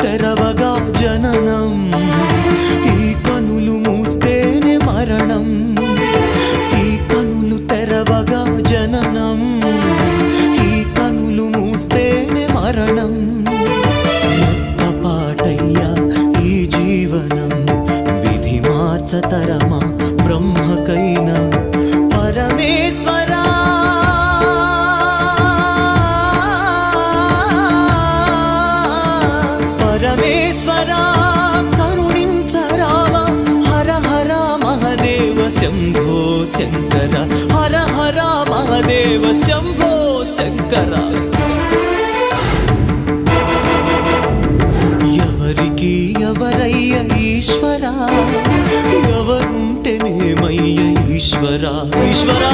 తెరవగా జననం, ఈ కనులు మూస్తేనే మరణం. ఈ కనులు తెరవగా జననం, ఈ కనులు మూస్తేనే మరణం. రెప్పపాటయ్యా ఈ జీవనం, విధి మార్చతరమా బ్రహ్మకైనా. పరమేశ్వరా పరమేశ్వరా కరుణించరావా. హర హర మహదేవ శంభో శంకర, హర హర మహదేవ శంభో శంకర. ఎవరికి ఎవరయ్య ఈశ్వరా, ఎవరుంటేనేమయ్య ఈశ్వరా. ఈశ్వరా